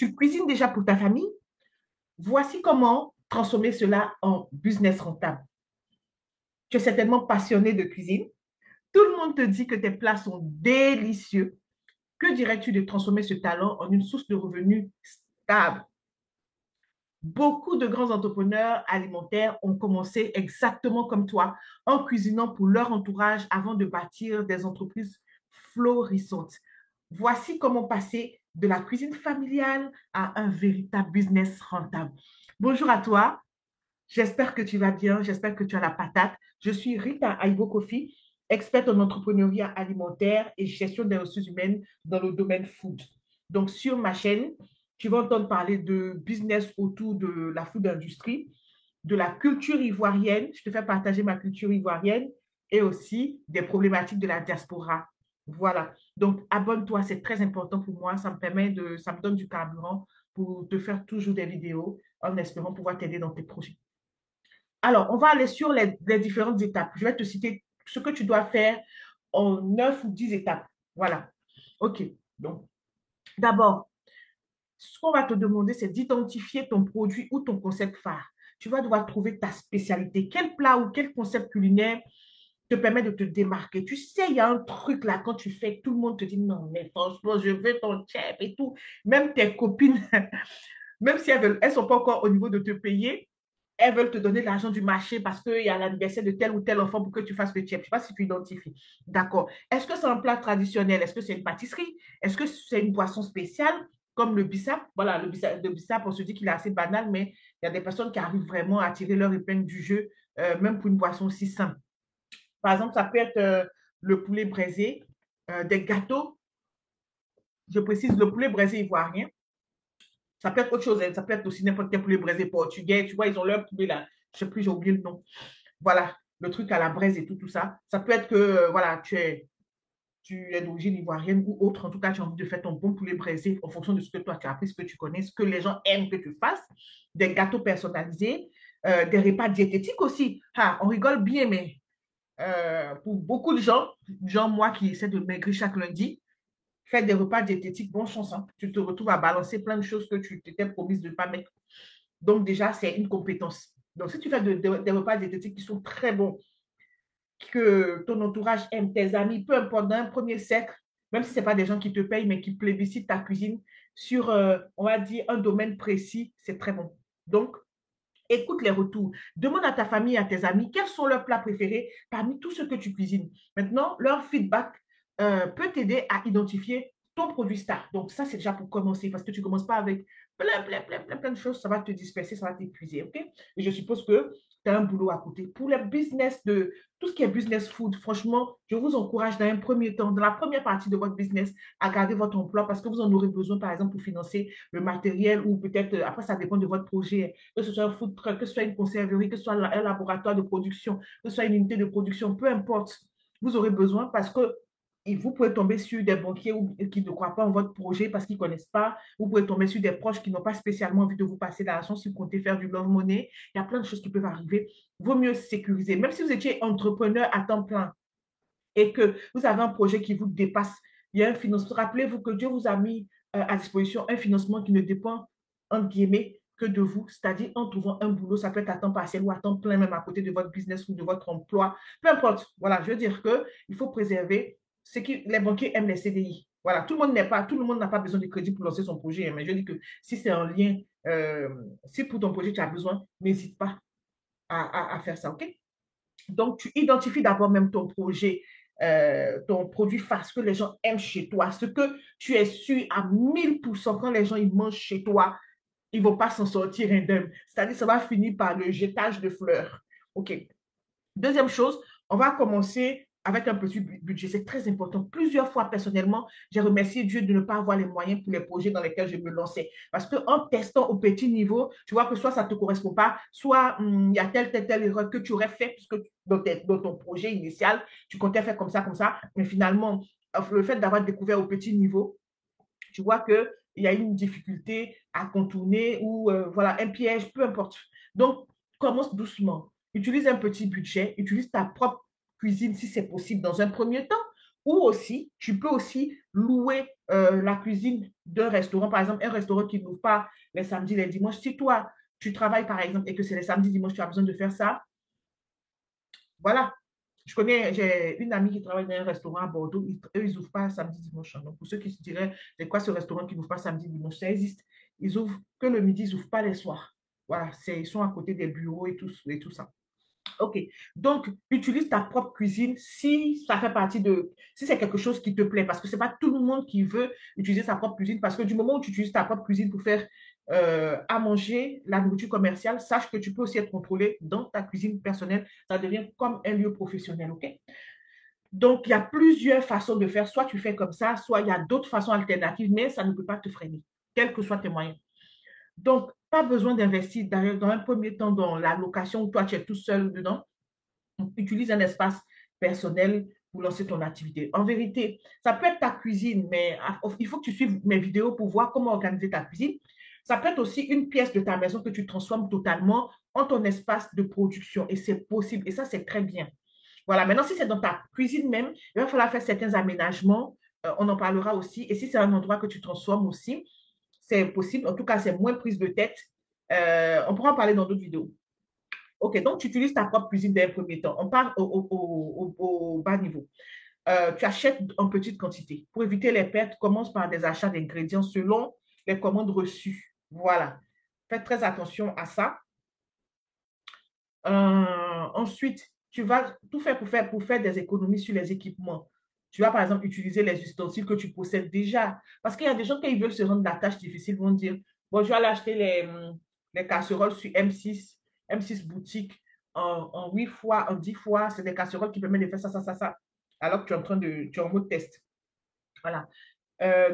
Tu cuisines déjà pour ta famille. Voici comment transformer cela en business rentable. Tu es certainement passionné de cuisine. Tout le monde te dit que tes plats sont délicieux. Que dirais-tu de transformer ce talent en une source de revenus stable? Beaucoup de grands entrepreneurs alimentaires ont commencé exactement comme toi, en cuisinant pour leur entourage avant de bâtir des entreprises florissantes. Voici comment passer de la cuisine familiale à un véritable business rentable. Bonjour à toi, j'espère que tu vas bien, j'espère que tu as la patate. Je suis Rita Aibo Kofi, experte en entrepreneuriat alimentaire et gestion des ressources humaines dans le domaine food. Donc, sur ma chaîne, tu vas entendre parler de business autour de la food industrie, de la culture ivoirienne. Je te fais partager ma culture ivoirienne et aussi des problématiques de la diaspora. Voilà. Donc, abonne-toi, c'est très important pour moi. Ça me donne du carburant pour te faire toujours des vidéos en espérant pouvoir t'aider dans tes projets. Alors, on va aller sur les différentes étapes. Je vais te citer ce que tu dois faire en 9 ou 10 étapes. Voilà. OK. Donc, d'abord, ce qu'on va te demander, c'est d'identifier ton produit ou ton concept phare. Tu vas devoir trouver ta spécialité. Quel plat ou quel concept culinaire te permet de te démarquer? Tu sais, il y a un truc là, quand tu fais, tout le monde te dit non, mais franchement, je veux ton chef et tout. Même tes copines, même si elles ne sont pas encore au niveau de te payer, elles veulent te donner l'argent du marché parce qu'il y a l'anniversaire de tel ou tel enfant pour que tu fasses le chef. Je ne sais pas si tu identifies. D'accord. Est-ce que c'est un plat traditionnel? Est-ce que c'est une pâtisserie? Est-ce que c'est une boisson spéciale comme le bissap? Voilà, le bissap, on se dit qu'il est assez banal, mais il y a des personnes qui arrivent vraiment à tirer leur épingle du jeu, même pour une boisson aussi simple. Par exemple, ça peut être le poulet braisé, des gâteaux. Je précise, le poulet braisé ivoirien. Ça peut être autre chose, hein. Ça peut être aussi n'importe quel poulet braisé portugais. Tu vois, ils ont leur poulet là. Je ne sais plus, j'ai oublié le nom. Voilà, le truc à la braise et tout ça. Ça peut être que, voilà, tu es d'origine ivoirienne ou autre. En tout cas, tu as envie de faire ton bon poulet braisé en fonction de ce que toi, tu as appris, ce que tu connais, ce que les gens aiment que tu fasses. Des gâteaux personnalisés, des repas diététiques aussi. Ah, on rigole bien, mais pour beaucoup de gens, genre moi qui essaie de maigrir chaque lundi, faire des repas diététiques, bonne chance, hein. Tu te retrouves à balancer plein de choses que tu t'étais promise de ne pas mettre. Donc, déjà, c'est une compétence. Donc, si tu fais des repas diététiques qui sont très bons, que ton entourage aime, tes amis, peu importe, dans un premier cercle, même si ce n'est pas des gens qui te payent, mais qui plébiscitent ta cuisine sur, on va dire, un domaine précis, c'est très bon. Donc, écoute les retours. Demande à ta famille, à tes amis, quels sont leurs plats préférés parmi tous ceux que tu cuisines. Maintenant, leur feedback peut t'aider à identifier ton produit star. Donc, ça, c'est déjà pour commencer parce que tu ne commences pas avec plein de choses. Ça va te disperser, ça va t'épuiser. OK? Et je suppose que tu as un boulot à côté. Pour le business de tout ce qui est business food, franchement, je vous encourage dans un premier temps, dans la première partie de votre business, à garder votre emploi parce que vous en aurez besoin, par exemple, pour financer le matériel ou peut-être, après, ça dépend de votre projet, que ce soit un food truck, que ce soit une conserverie, que ce soit un laboratoire de production, que ce soit une unité de production, peu importe, vous aurez besoin parce que vous pouvez tomber sur des banquiers qui ne croient pas en votre projet parce qu'ils ne connaissent pas. Vous pouvez tomber sur des proches qui n'ont pas spécialement envie de vous passer l'argent si vous comptez faire du love money. Il y a plein de choses qui peuvent arriver. Vaut mieux sécuriser. Même si vous étiez entrepreneur à temps plein et que vous avez un projet qui vous dépasse, il y a un financement. Rappelez-vous que Dieu vous a mis à disposition un financement qui ne dépend, entre guillemets, que de vous, c'est-à-dire en trouvant un boulot, ça peut être à temps partiel ou à temps plein, même à côté de votre business ou de votre emploi. Peu importe. Voilà, je veux dire qu'il faut préserver ce que les banquiers aiment les CDI. Voilà, tout le monde n'a pas besoin de crédit pour lancer son projet, hein, mais je dis que si c'est un lien, si pour ton projet tu as besoin, n'hésite pas à faire ça, ok? Donc, tu identifies d'abord même ton projet, ton produit phare, ce que les gens aiment chez toi, ce que tu es sûr à 1000% quand les gens ils mangent chez toi, ils ne vont pas s'en sortir indemne. C'est-à-dire, ça va finir par le jetage de fleurs. OK. Deuxième chose, on va commencer avec un petit budget. C'est très important. Plusieurs fois, personnellement, j'ai remercié Dieu de ne pas avoir les moyens pour les projets dans lesquels je me lançais. Parce qu'en testant au petit niveau, tu vois que soit ça ne te correspond pas, soit il y a telle erreur que tu aurais fait puisque dans ton projet initial, tu comptais faire comme ça. Mais finalement, le fait d'avoir découvert au petit niveau, tu vois qu'il y a une difficulté à contourner ou voilà, un piège, peu importe. Donc, commence doucement. Utilise un petit budget, utilise ta propre cuisine si c'est possible dans un premier temps. Ou aussi, tu peux aussi louer la cuisine d'un restaurant. Par exemple, un restaurant qui n'ouvre pas les samedis, les dimanches. Si toi, tu travailles par exemple et que c'est les samedis, dimanches, tu as besoin de faire ça, voilà. J'ai une amie qui travaille dans un restaurant à Bordeaux. Eux, ils n'ouvrent pas samedi, dimanche, hein. Donc, pour ceux qui se diraient, c'est quoi ce restaurant qui n'ouvre pas samedi, dimanche? Ça existe. Ils ouvrent que le midi, ils n'ouvrent pas les soirs. Voilà, ils sont à côté des bureaux et tout ça. OK. Donc, utilise ta propre cuisine si ça fait partie de, si c'est quelque chose qui te plaît, parce que c'est pas tout le monde qui veut utiliser sa propre cuisine, parce que du moment où tu utilises ta propre cuisine pour faire à manger la nourriture commerciale, sache que tu peux aussi être contrôlé dans ta cuisine personnelle. Ça devient comme un lieu professionnel, OK? Donc, il y a plusieurs façons de faire. Soit tu fais comme ça, soit il y a d'autres façons alternatives, mais ça ne peut pas te freiner, quels que soient tes moyens. Donc, pas besoin d'investir dans un premier temps dans la location où toi, tu es tout seul dedans. Utilise un espace personnel pour lancer ton activité. En vérité, ça peut être ta cuisine, mais il faut que tu suives mes vidéos pour voir comment organiser ta cuisine. Ça peut être aussi une pièce de ta maison que tu transformes totalement en ton espace de production. Et c'est possible. Et ça, c'est très bien. Voilà. Maintenant, si c'est dans ta cuisine même, il va falloir faire certains aménagements. On en parlera aussi. Et si c'est un endroit que tu transformes aussi, c'est possible. En tout cas, c'est moins prise de tête. On pourra en parler dans d'autres vidéos. OK, donc tu utilises ta propre cuisine dès un premier temps. On part au bas niveau. Tu achètes en petite quantité. Pour éviter les pertes, commence par des achats d'ingrédients selon les commandes reçues. Voilà. Faites très attention à ça. Ensuite, tu vas tout faire pour faire des économies sur les équipements. Tu vas, par exemple, utiliser les ustensiles que tu possèdes déjà. Parce qu'il y a des gens, quand ils veulent se rendre la tâche difficile, vont dire, bon, je vais aller acheter les casseroles sur M6 boutique en 8 fois, en 10 fois. C'est des casseroles qui permettent de faire ça, ça, ça, ça. Alors que tu es en mode test. Voilà.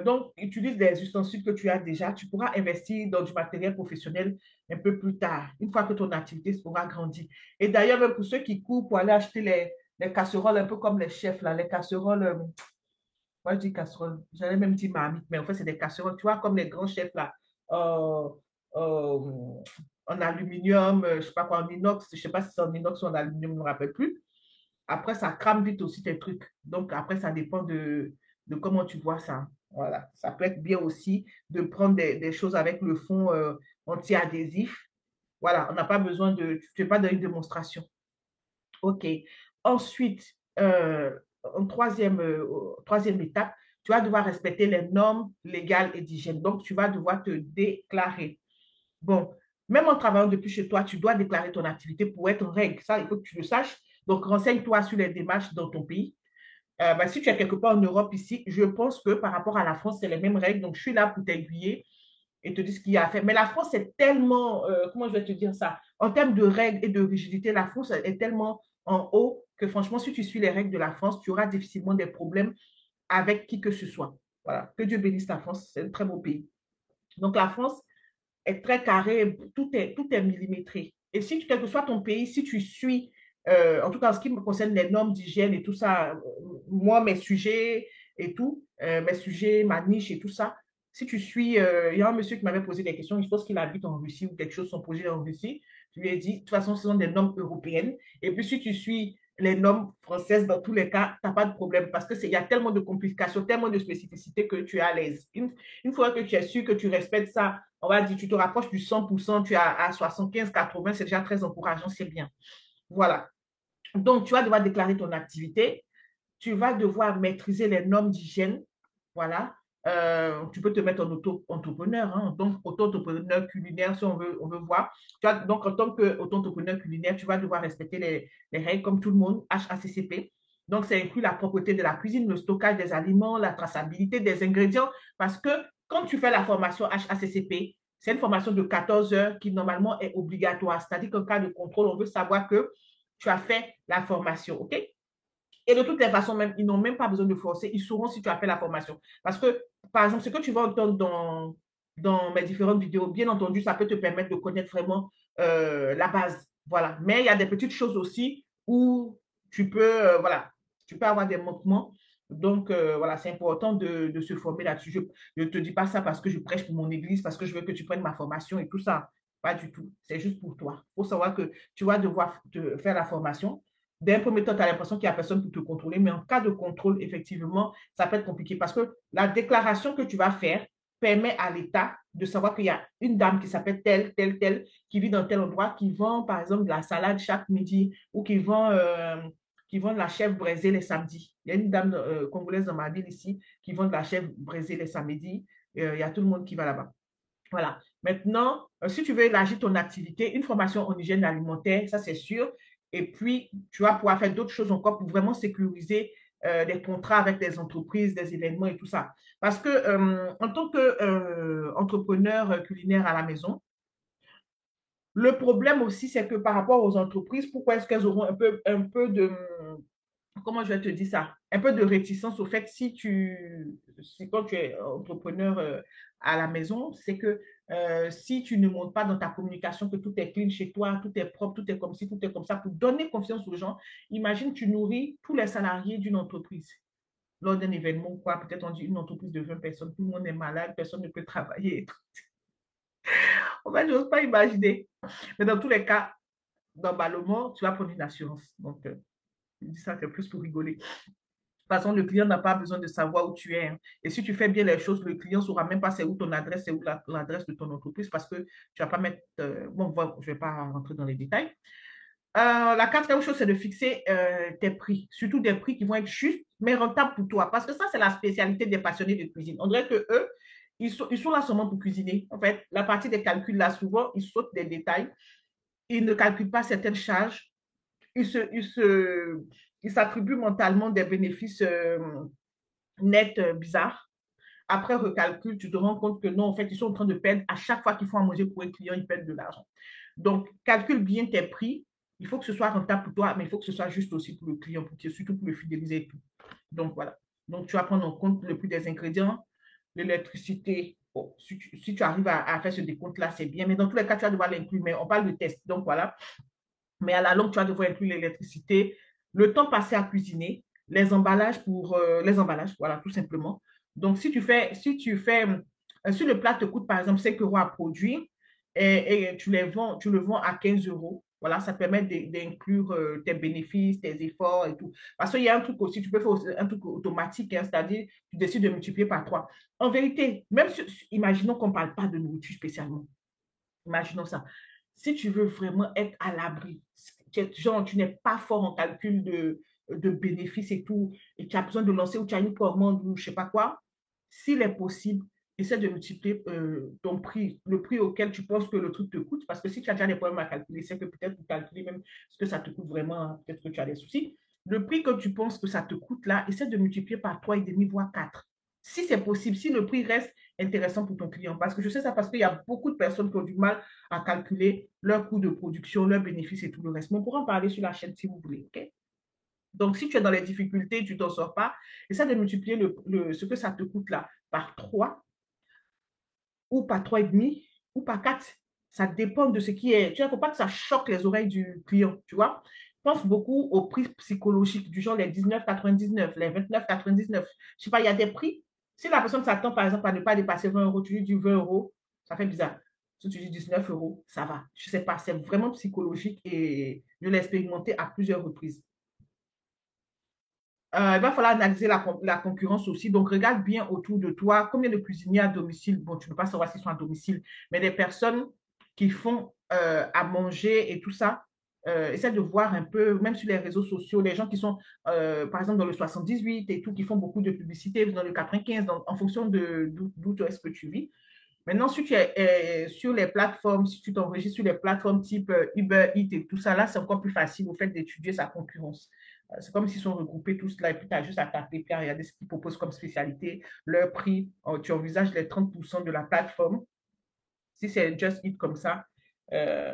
Donc, utilise des ustensiles que tu as déjà. Tu pourras investir dans du matériel professionnel un peu plus tard, une fois que ton activité aura grandi. Et d'ailleurs, même pour ceux qui courent pour aller acheter les casseroles, un peu comme les chefs, là, les casseroles, moi je dis casseroles, j'allais même dire marmite, mais en fait, c'est des casseroles, tu vois, comme les grands chefs, là, euh, euh, en aluminium, je ne sais pas quoi, en inox, je ne sais pas si c'est en inox ou en aluminium, je ne me rappelle plus. Après, ça crame vite aussi tes trucs. Donc, après, ça dépend de comment tu vois ça. Voilà. Ça peut être bien aussi de prendre des choses avec le fond anti-adhésif. Voilà. On n'a pas besoin de. Tu ne fais pas dans une démonstration. OK. Ensuite, en troisième étape, tu vas devoir respecter les normes légales et d'hygiène. Donc, tu vas devoir te déclarer. Bon, même en travaillant depuis chez toi, tu dois déclarer ton activité pour être en règle. Ça, il faut que tu le saches. Donc, renseigne-toi sur les démarches dans ton pays. Ben, si tu es quelque part en Europe ici, je pense que par rapport à la France, c'est les mêmes règles. Donc, je suis là pour t'aiguiller et te dire ce qu'il y a à faire. Mais la France est tellement, comment je vais te dire ça, en termes de règles et de rigidité, la France est tellement en haut que franchement, si tu suis les règles de la France, tu auras difficilement des problèmes avec qui que ce soit. Voilà. Que Dieu bénisse la France. C'est un très beau pays. Donc, la France, est très carré, tout est millimétré. Et si, quel que soit ton pays, si tu suis, en tout cas en ce qui me concerne les normes d'hygiène et tout ça, moi, mes sujets et tout, mes sujets, ma niche et tout ça, si tu suis, il y a un monsieur qui m'avait posé des questions, je pense qu'il habite en Russie ou quelque chose, son projet en Russie. Je lui ai dit, de toute façon, ce sont des normes européennes. Et puis, si tu suis les normes françaises, dans tous les cas, tu n'as pas de problème parce qu'il y a tellement de complications, tellement de spécificités que tu es à l'aise. Une fois que tu es sûr que tu respectes ça, on va dire, tu te rapproches du 100%, tu es à 75, 80, c'est déjà très encourageant, c'est bien. Voilà. Donc, tu vas devoir déclarer ton activité. Tu vas devoir maîtriser les normes d'hygiène. Voilà. Tu peux te mettre en auto-entrepreneur, hein. Donc, auto-entrepreneur culinaire, si on veut voir. Donc, en tant qu'auto-entrepreneur culinaire, tu vas devoir respecter les règles comme tout le monde, HACCP. Donc, ça inclut la propreté de la cuisine, le stockage des aliments, la traçabilité des ingrédients. Parce que quand tu fais la formation HACCP, c'est une formation de 14 heures qui normalement est obligatoire. C'est-à-dire qu'en cas de contrôle, on veut savoir que tu as fait la formation. OK? Et de toutes les façons, même, ils n'ont même pas besoin de forcer. Ils sauront si tu as fait la formation. Parce que, par exemple, ce que tu vas entendre dans mes différentes vidéos, bien entendu, ça peut te permettre de connaître vraiment la base. Voilà. Mais il y a des petites choses aussi où voilà, tu peux avoir des manquements. Donc, voilà, c'est important de se former là-dessus. Je ne te dis pas ça parce que je prêche pour mon église, parce que je veux que tu prennes ma formation et tout ça. Pas du tout. C'est juste pour toi. Il faut savoir que tu vas devoir faire la formation. d'un premier temps, tu as l'impression qu'il n'y a personne pour te contrôler, mais en cas de contrôle, effectivement, ça peut être compliqué parce que la déclaration que tu vas faire permet à l'État de savoir qu'il y a une dame qui s'appelle telle, telle, telle, qui vit dans tel endroit, qui vend, par exemple, de la salade chaque midi ou qui vend de la chèvre braisée les samedis. Il y a une dame congolaise dans ma ville ici qui vend de la chèvre braisée les samedis. Il y a tout le monde qui va là-bas. Voilà. Maintenant, si tu veux élargir ton activité, une formation en hygiène alimentaire, ça c'est sûr. Et puis, tu vas pouvoir faire d'autres choses encore pour vraiment sécuriser des contrats avec des entreprises, des événements et tout ça. Parce que en tant qu'entrepreneur culinaire à la maison, le problème aussi, c'est que par rapport aux entreprises, pourquoi est-ce qu'elles auront un peu de, comment je vais te dire ça, un peu de réticence au fait si quand tu es entrepreneur à la maison, c'est que si tu ne montres pas dans ta communication que tout est clean chez toi, tout est propre, tout est comme ci, tout est comme ça, pour donner confiance aux gens, imagine tu nourris tous les salariés d'une entreprise. Lors d'un événement ou quoi, peut-être on dit une entreprise de 20 personnes, tout le monde est malade, personne ne peut travailler. En fait, je n'ose pas imaginer. Mais dans tous les cas, normalement, tu vas prendre une assurance. Donc, je dis ça, c'est plus pour rigoler. De toute façon, le client n'a pas besoin de savoir où tu es, hein. Et si tu fais bien les choses, le client ne saura même pas c'est où ton adresse, c'est où l'adresse de ton entreprise parce que tu ne vas pas mettre. Bon, je ne vais pas rentrer dans les détails. La quatrième chose, c'est de fixer tes prix, surtout des prix qui vont être justes, mais rentables pour toi. Parce que ça, c'est la spécialité des passionnés de cuisine. On dirait que eux, ils sont là seulement pour cuisiner. En fait, la partie des calculs, là, souvent, ils sautent des détails. Ils ne calculent pas certaines charges. Ils s'attribuent mentalement des bénéfices nets bizarres. Après recalcul, tu te rends compte que non, en fait, ils sont en train de perdre. À chaque fois qu'ils font à manger pour un client, ils perdent de l'argent. Donc, calcule bien tes prix. Il faut que ce soit rentable pour toi, mais il faut que ce soit juste aussi pour le client, surtout pour le fidéliser et tout. Donc, voilà. Donc, tu vas prendre en compte le prix des ingrédients, l'électricité. Bon, si tu arrives à faire ce décompte-là, c'est bien. Mais dans tous les cas, tu vas devoir l'inclure. Mais on parle de test. Donc, voilà. Mais à la longue, tu vas devoir inclure l'électricité, le temps passé à cuisiner, les emballages les emballages, voilà, tout simplement. Donc, si le plat te coûte par exemple 5 euros à produire et tu le vends à 15 euros, voilà, ça permet d'inclure tes bénéfices, tes efforts et tout. Parce qu'il y a un truc aussi, tu peux faire aussi un truc automatique, hein, c'est-à-dire tu décides de multiplier par 3. En vérité, même si, imaginons qu'on ne parle pas de nourriture spécialement. Imaginons ça. Si tu veux vraiment être à l'abri, genre tu n'es pas fort en calcul de bénéfices et tout, et tu as besoin de lancer ou tu as une commande ou je ne sais pas quoi, s'il est possible, essaie de multiplier ton prix, le prix auquel tu penses que le truc te coûte, parce que si tu as déjà des problèmes à calculer, c'est que peut-être pour calculer même ce que ça te coûte vraiment, peut-être que tu as des soucis. Le prix que tu penses que ça te coûte là, essaie de multiplier par 3,5 voire 4. Si c'est possible, si le prix reste intéressant pour ton client. Parce que je sais ça parce qu'il y a beaucoup de personnes qui ont du mal à calculer leur coût de production, leurs bénéfices et tout le reste. Mais on pourra en parler sur la chaîne si vous voulez. Okay? Donc, si tu es dans les difficultés, tu ne t'en sors pas, essaie de multiplier ce que ça te coûte là par 3 ou par 3,5 ou par 4. Ça dépend de ce qui est. Tu ne faut pas que ça choque les oreilles du client, tu vois. Pense beaucoup aux prix psychologiques, du genre les 19,99, les 29,99. Je sais pas, il y a des prix. Si la personne s'attend, par exemple, à ne pas dépasser 20 euros, tu lui dis 20 euros, ça fait bizarre. Si tu dis 19 euros, ça va. Je ne sais pas, c'est vraiment psychologique et je l'ai expérimenté à plusieurs reprises. Il va falloir analyser la concurrence aussi. Donc, regarde bien autour de toi combien de cuisiniers à domicile. Bon, tu ne peux pas savoir s'ils sont à domicile, mais des personnes qui font à manger et tout ça. Essaie de voir un peu, même sur les réseaux sociaux, les gens qui sont, par exemple, dans le 78 et tout, qui font beaucoup de publicité, dans le 95, en fonction de d'où est-ce que tu vis. Maintenant, si tu es sur les plateformes, si tu t'enregistres sur les plateformes type Uber Eats et tout ça, là, c'est encore plus facile au fait d'étudier sa concurrence. C'est comme s'ils sont regroupés tous là et puis tu as juste à taper puis à regarder ce qu'ils proposent comme spécialité, leur prix. Tu envisages les 30% de la plateforme. Si c'est Just Eat comme ça,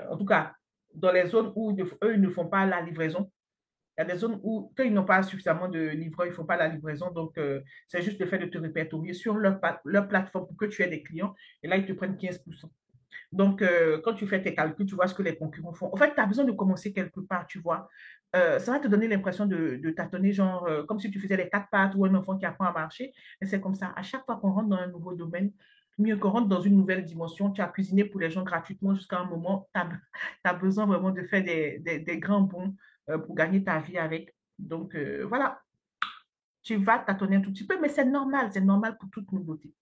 en tout cas, dans les zones où eux, ils ne font pas la livraison, il y a des zones où, quand ils n'ont pas suffisamment de livreurs, ils ne font pas la livraison. Donc, c'est juste le fait de te répertorier sur leur plateforme pour que tu aies des clients. Et là, ils te prennent 15%. Donc, quand tu fais tes calculs, tu vois ce que les concurrents font. En fait, tu as besoin de commencer quelque part, tu vois. Ça va te donner l'impression de tâtonner, genre, comme si tu faisais les quatre pattes ou un enfant qui apprend à marcher. Et c'est comme ça. À chaque fois qu'on rentre dans un nouveau domaine, mieux qu'on rentre dans une nouvelle dimension, tu as cuisiné pour les gens gratuitement jusqu'à un moment, tu as besoin vraiment de faire des grands bons pour gagner ta vie avec. Donc, voilà, tu vas tâtonner un tout petit peu, mais c'est normal pour toute nouveauté.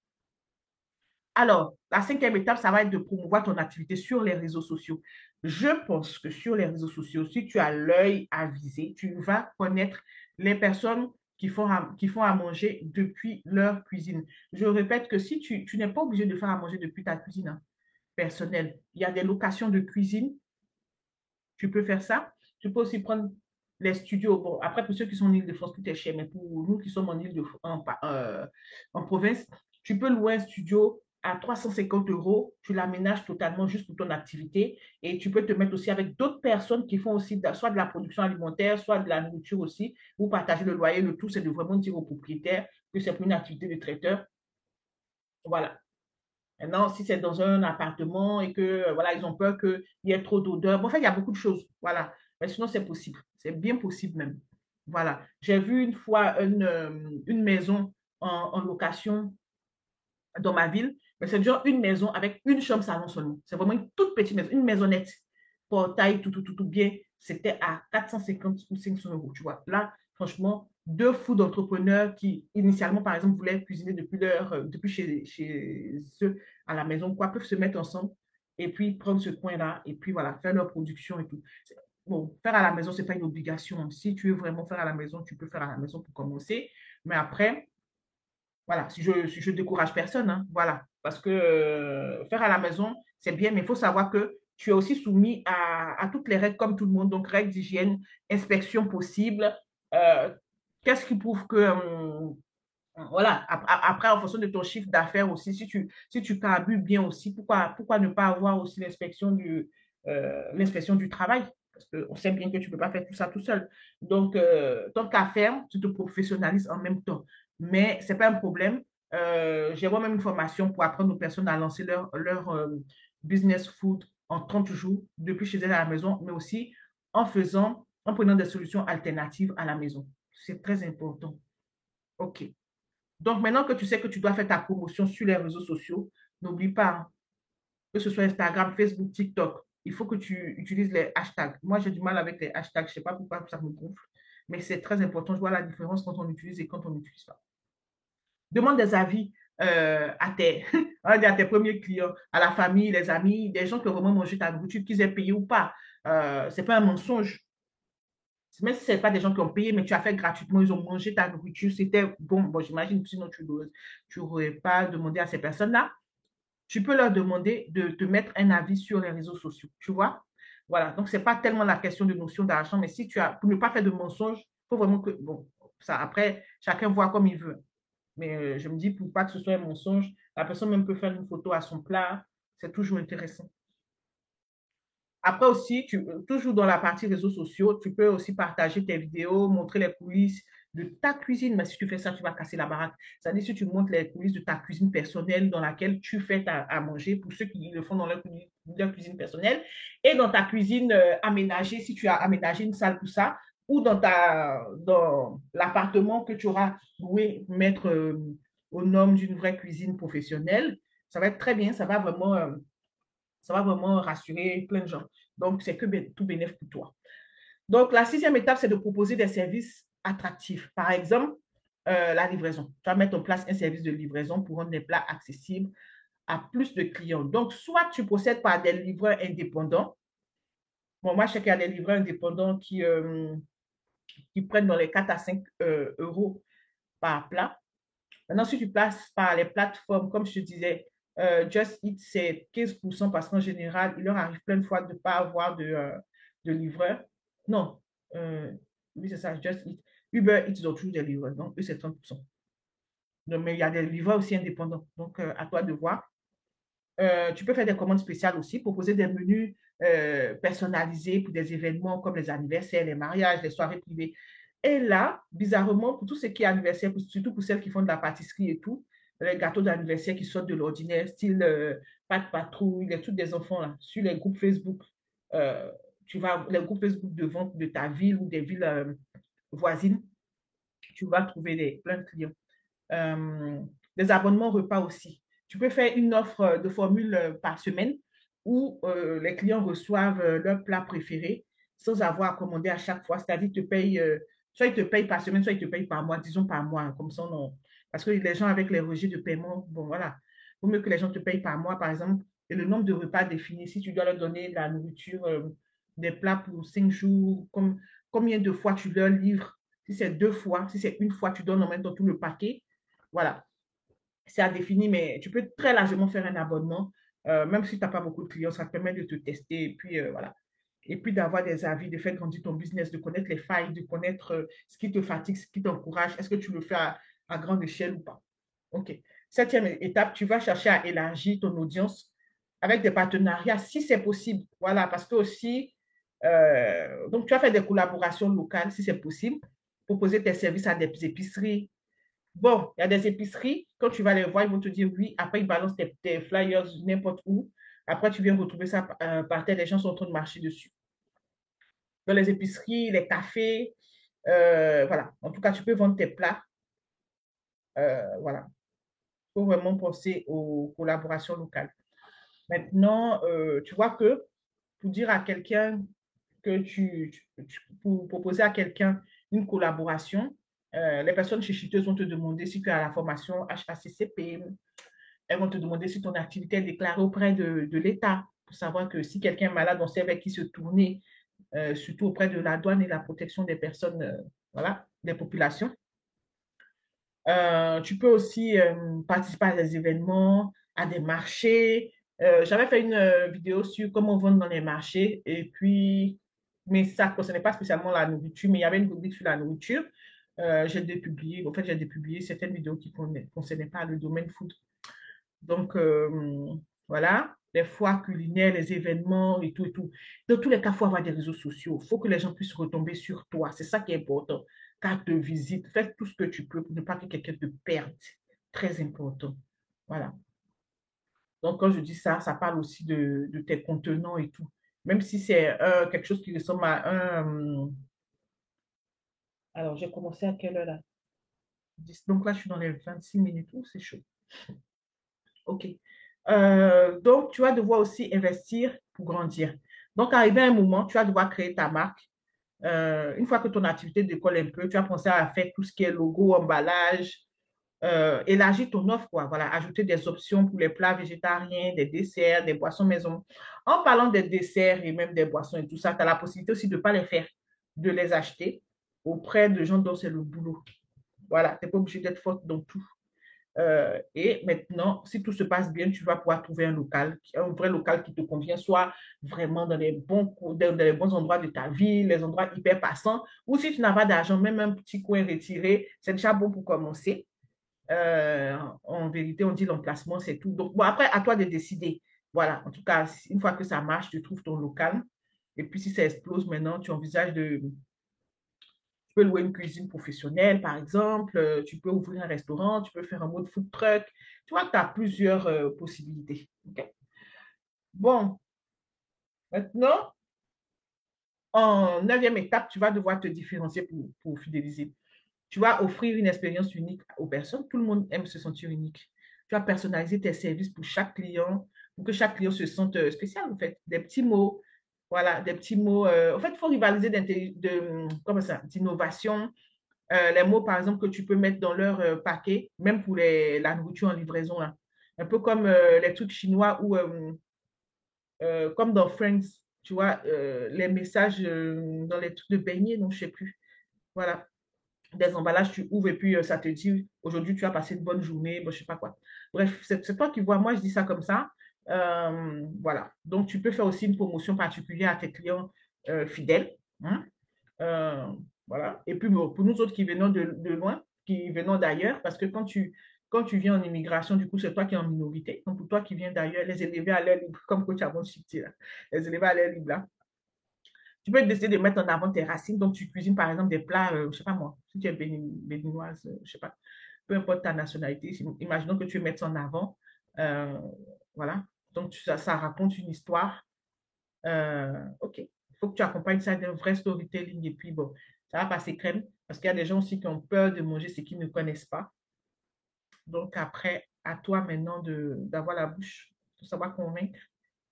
Alors, la cinquième étape, ça va être de promouvoir ton activité sur les réseaux sociaux. Je pense que sur les réseaux sociaux, si tu as l'œil avisé, tu vas connaître les personnes qui font à manger depuis leur cuisine. Je répète que si tu n'es pas obligé de faire à manger depuis ta cuisine hein, personnelle, il y a des locations de cuisine, tu peux faire ça. Tu peux aussi prendre les studios. Bon, après, pour ceux qui sont en Île-de-France, tout est cher, mais pour nous qui sommes en en province, tu peux louer un studio à 350 euros. Tu l'aménages totalement juste pour ton activité et tu peux te mettre aussi avec d'autres personnes qui font aussi soit de la production alimentaire, soit de la nourriture aussi, ou partager le loyer. Le tout, c'est de vraiment dire au propriétaire que c'est pour une activité de traiteur. Voilà. Maintenant, si c'est dans un appartement et que voilà, ils ont peur qu'il y ait trop d'odeur. Bon, en fait, il y a beaucoup de choses. Voilà. Mais sinon, c'est possible. C'est bien possible même. Voilà. J'ai vu une fois une maison en location dans ma ville. Mais c'est genre une maison avec une chambre salon seulement. C'est vraiment une toute petite maison, une maisonnette. Portail, tout bien. C'était à 450 ou 500 euros, tu vois. Là, franchement, deux fous d'entrepreneurs qui, initialement, par exemple, voulaient cuisiner depuis chez eux à la maison, quoi, peuvent se mettre ensemble et puis prendre ce coin-là et puis voilà, faire leur production et tout. Bon, faire à la maison, ce n'est pas une obligation. Si tu veux vraiment faire à la maison, tu peux faire à la maison pour commencer. Mais après, voilà, si je décourage personne, hein, voilà. Parce que faire à la maison, c'est bien, mais il faut savoir que tu es aussi soumis à toutes les règles comme tout le monde, donc règles d'hygiène, inspection possible. Euh, Qu'est-ce qui prouve que, voilà, après, en fonction de ton chiffre d'affaires aussi, si tu carbues bien aussi, pourquoi ne pas avoir aussi l'inspection du travail? Parce qu'on sait bien que tu ne peux pas faire tout ça tout seul. Donc, tant qu'à faire, tu te professionnalises en même temps. Mais ce n'est pas un problème. J'ai moi-même une formation pour apprendre aux personnes à lancer leur business food en 30 jours depuis chez elles à la maison, mais aussi en prenant des solutions alternatives à la maison. C'est très important. OK. Donc, maintenant que tu sais que tu dois faire ta promotion sur les réseaux sociaux, n'oublie pas, hein, que ce soit Instagram, Facebook, TikTok, il faut que tu utilises les hashtags. Moi, j'ai du mal avec les hashtags. Je ne sais pas pourquoi ça me gonfle, mais c'est très important. Je vois la différence quand on utilise et quand on n'utilise pas. Demande des avis à tes premiers clients, à la famille, les amis, des gens qui ont vraiment mangé ta nourriture, qu'ils aient payé ou pas. Ce n'est pas un mensonge. Même si ce n'est pas des gens qui ont payé, mais tu as fait gratuitement, ils ont mangé ta nourriture, c'était bon. Bon, j'imagine que sinon tu n'aurais pas demandé à ces personnes-là. Tu peux leur demander de te mettre un avis sur les réseaux sociaux, tu vois. Voilà, donc ce n'est pas tellement la question de notion d'argent, mais si tu as, pour ne pas faire de mensonges, il faut vraiment que, bon, ça après, chacun voit comme il veut. Mais je me dis, pour pas que ce soit un mensonge, la personne même peut faire une photo à son plat, c'est toujours intéressant. Après aussi, toujours dans la partie réseaux sociaux, tu peux aussi partager tes vidéos, montrer les coulisses de ta cuisine. Mais si tu fais ça, tu vas casser la baraque. C'est-à-dire si tu montres les coulisses de ta cuisine personnelle dans laquelle tu fais à manger, pour ceux qui le font dans leur cuisine personnelle, et dans ta cuisine aménagée, si tu as aménagé une salle pour ça, ou dans l'appartement que tu auras loué pour mettre aux normes d'une vraie cuisine professionnelle, ça va être très bien, ça va vraiment rassurer plein de gens. Donc, c'est que tout bénéfice pour toi. Donc, la sixième étape, c'est de proposer des services attractifs. Par exemple, la livraison. Tu vas mettre en place un service de livraison pour rendre les plats accessibles à plus de clients. Donc, soit tu procèdes par des livreurs indépendants. Bon, moi, je sais qu'il y a des livreurs indépendants qui prennent dans les 4 à 5 euros par plat. Maintenant, si tu passes par les plateformes, comme je te disais, Just Eat, c'est 15% parce qu'en général, il leur arrive plein de fois de ne pas avoir de livreur. Non, euh, oui, c'est ça, Just Eat. Uber Eats, ils ont toujours des livreurs. Donc, eux, c'est 30%. Donc, mais il y a des livreurs aussi indépendants. Donc, à toi de voir. Tu peux faire des commandes spéciales aussi, proposer des menus personnalisés pour des événements comme les anniversaires, les mariages, les soirées privées. Et là, bizarrement, pour tout ce qui est anniversaire, surtout pour celles qui font de la pâtisserie et tout, les gâteaux d'anniversaire qui sortent de l'ordinaire, style pâte patrouille, les trucs des enfants, là, sur les groupes Facebook, euh, les groupes Facebook de vente de ta ville ou des villes voisines, tu vas trouver plein de clients. Euh, des abonnements repas aussi. Tu peux faire une offre de formule par semaine où les clients reçoivent leur plat préféré. sans avoir à commander à chaque fois. C'est-à-dire, soit ils te payent par semaine, soit ils te payent par mois, disons par mois, comme ça, non. Parce que les gens avec les registres de paiement, bon, voilà. Il vaut mieux que les gens te payent par mois, par exemple, et le nombre de repas défini. Si tu dois leur donner de la nourriture, des plats pour 5 jours, combien de fois tu leur livres. Si c'est 2 fois, si c'est une fois, tu donnes en même temps tout le paquet. Voilà, c'est à définir, mais tu peux très largement faire un abonnement, même si tu n'as pas beaucoup de clients, ça te permet de te tester et puis voilà. Et puis d'avoir des avis, de faire grandir ton business, de connaître les failles, de connaître ce qui te fatigue, ce qui t'encourage. Est-ce que tu le fais à grande échelle ou pas? OK. Septième étape, tu vas chercher à élargir ton audience avec des partenariats si c'est possible. Voilà, parce que aussi, donc tu vas faire des collaborations locales si c'est possible, proposer tes services à des épiceries. Bon, il y a des épiceries, quand tu vas les voir, ils vont te dire oui. Après, ils balancent tes flyers n'importe où. Après, tu viens retrouver ça par terre. Les gens sont en train de marcher dessus. Dans les épiceries, les cafés, voilà. En tout cas, tu peux vendre tes plats. Voilà. Il faut vraiment penser aux collaborations locales. Maintenant, tu vois que pour dire à quelqu'un que pour proposer à quelqu'un une collaboration, les personnes chéchiteuses vont te demander si tu as la formation HACCP. Elles vont te demander si ton activité est déclarée auprès de l'État, pour savoir que si quelqu'un est malade, on sait avec qui se tourner, surtout auprès de la douane et la protection des personnes, voilà, des populations. Tu peux aussi participer à des événements, à des marchés. J'avais fait une vidéo sur comment vendre dans les marchés, et puis, mais ça ne concernait pas spécialement la nourriture, mais il y avait une rubrique sur la nourriture. J'ai dépublié certaines vidéos qui ne concernaient pas le domaine food. Donc, voilà, les foires culinaires, les événements et tout et tout. Dans tous les cas, il faut avoir des réseaux sociaux. Il faut que les gens puissent retomber sur toi. C'est ça qui est important. Carte de visite, fais tout ce que tu peux pour ne pas que quelqu'un te perde. Très important. Voilà. Donc, quand je dis ça, ça parle aussi de tes contenants et tout. Même si c'est quelque chose qui ressemble à un... Alors, j'ai commencé à quelle heure là? Donc là, je suis dans les 26 minutes. Oh, c'est chaud. OK. Donc, tu vas devoir aussi investir pour grandir. Donc, arrivé à un moment, tu vas devoir créer ta marque. Une fois que ton activité décolle un peu, tu vas penser à faire tout ce qui est logo, emballage, élargir ton offre, quoi. Voilà, ajouter des options pour les plats végétariens, des desserts, des boissons maison. En parlant des desserts et même des boissons et tout ça, tu as la possibilité aussi de ne pas les faire, de les acheter auprès de gens dont c'est le boulot. Voilà, tu n'es pas obligé d'être forte dans tout. Et maintenant, si tout se passe bien, tu vas pouvoir trouver un vrai local qui te convient, soit vraiment dans les bons endroits de ta ville, les endroits hyper passants, ou si tu n'as pas d'argent, même un petit coin retiré, c'est déjà bon pour commencer. En vérité, on dit l'emplacement, c'est tout. Donc, bon, après, à toi de décider. Voilà, en tout cas, une fois que ça marche, tu trouves ton local. Et puis, si ça explose maintenant, tu envisages tu peux louer une cuisine professionnelle, par exemple. Tu peux ouvrir un restaurant. Tu peux faire un mode food truck. Tu vois, tu as plusieurs possibilités. OK? Bon, maintenant, en neuvième étape, tu vas devoir te différencier pour fidéliser. Tu vas offrir une expérience unique aux personnes. Tout le monde aime se sentir unique. Tu vas personnaliser tes services pour chaque client, pour que chaque client se sente spécial, en fait. Des petits mots, voilà, des petits mots. En fait, il faut rivaliser comment ça, d'innovation. Les mots, par exemple, que tu peux mettre dans leur paquet, même pour la nourriture en livraison, là. Un peu comme les trucs chinois ou comme dans Friends, tu vois, les messages dans les trucs de beignets, non, je ne sais plus. Voilà, des emballages, tu ouvres et puis ça te dit, aujourd'hui, tu as passé une bonne journée, bon, je ne sais pas quoi. Bref, c'est toi qui vois, moi, je dis ça comme ça. Voilà, donc tu peux faire aussi une promotion particulière à tes clients fidèles. Hein. Euh, voilà. Et puis bon, pour nous autres qui venons de loin, qui venons d'ailleurs, parce que quand tu viens en immigration, du coup, c'est toi qui es en minorité. Donc pour toi qui viens d'ailleurs, les élever à l'air libre, comme coach Avon Chipti, là, les élever à l'air libre, là. Tu peux décider de mettre en avant tes racines. Donc tu cuisines par exemple des plats, je ne sais pas moi, si tu es béninoise, je ne sais pas, peu importe ta nationalité, imaginons que tu veux mettre ça en avant. Euh, voilà. Donc ça raconte une histoire. OK. Il faut que tu accompagnes ça d'un vrai storytelling et puis bon, ça va passer crème parce qu'il y a des gens aussi qui ont peur de manger ce qu'ils ne connaissent pas. Donc après, à toi maintenant d'avoir la bouche, de savoir convaincre,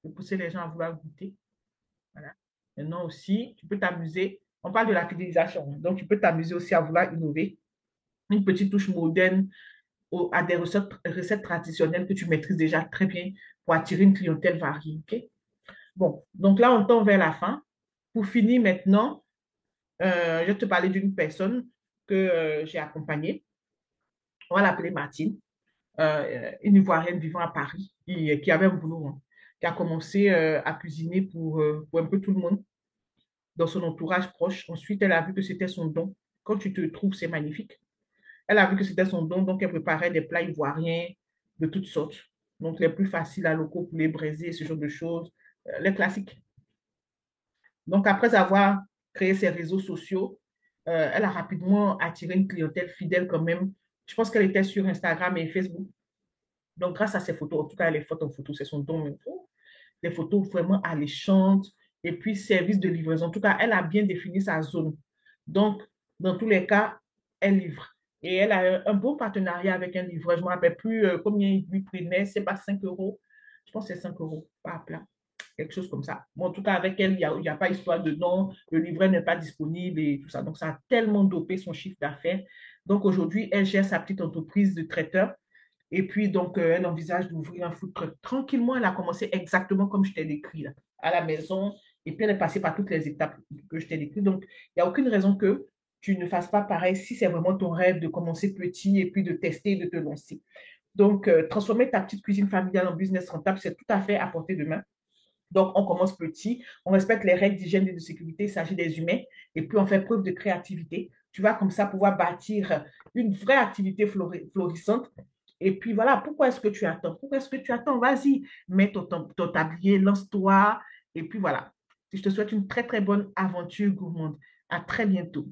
de pousser les gens à vouloir goûter. Voilà. Maintenant aussi, tu peux t'amuser. On parle de la fidélisation. Donc, tu peux t'amuser aussi à vouloir innover. Une petite touche moderne à des recettes traditionnelles que tu maîtrises déjà très bien pour attirer une clientèle variée. OK? Bon, donc là, on tend vers la fin. Pour finir maintenant, je vais te parler d'une personne que j'ai accompagnée. On va l'appeler Martine, une Ivoirienne vivant à Paris, qui avait un boulot, hein, qui a commencé à cuisiner pour un peu tout le monde dans son entourage proche. Ensuite, elle a vu que c'était son don. Quand tu te trouves, c'est magnifique. Elle a vu que c'était son don, donc elle préparait des plats ivoiriens de toutes sortes. Donc, les plus faciles à locaux, poulet braisé, ce genre de choses, les classiques. Donc, après avoir créé ses réseaux sociaux, elle a rapidement attiré une clientèle fidèle quand même. Je pense qu'elle était sur Instagram et Facebook. Donc, grâce à ses photos, en tout cas, les photos en photo, c'est son don. Des photos vraiment alléchantes et puis service de livraison. En tout cas, elle a bien défini sa zone. Donc, dans tous les cas, elle livre. Et elle a un bon partenariat avec un livreur. Je ne me rappelle plus combien il lui prenait. C'est pas 5 euros. Je pense que c'est 5 euros par plat. Quelque chose comme ça. Bon, en tout cas, avec elle, il n'y a pas histoire de non, le livret n'est pas disponible et tout ça. Donc, ça a tellement dopé son chiffre d'affaires. Donc, aujourd'hui, elle gère sa petite entreprise de traiteur et puis, donc, elle envisage d'ouvrir un food truck. Tranquillement, elle a commencé exactement comme je t'ai décrit, là, à la maison. Et puis, elle est passée par toutes les étapes que je t'ai décrites. Donc, il n'y a aucune raison que tu ne fasses pas pareil si c'est vraiment ton rêve de commencer petit et puis de tester, de te lancer. Donc, transformer ta petite cuisine familiale en business rentable, c'est tout à fait à portée de main. Donc, on commence petit, on respecte les règles d'hygiène et de sécurité, il s'agit des humains, et puis on fait preuve de créativité. Tu vas comme ça pouvoir bâtir une vraie activité florissante. Et puis voilà, pourquoi est-ce que tu attends? Pourquoi est-ce que tu attends? Vas-y, mets ton tablier, lance-toi, et puis voilà. Je te souhaite une très, très bonne aventure gourmande. À très bientôt.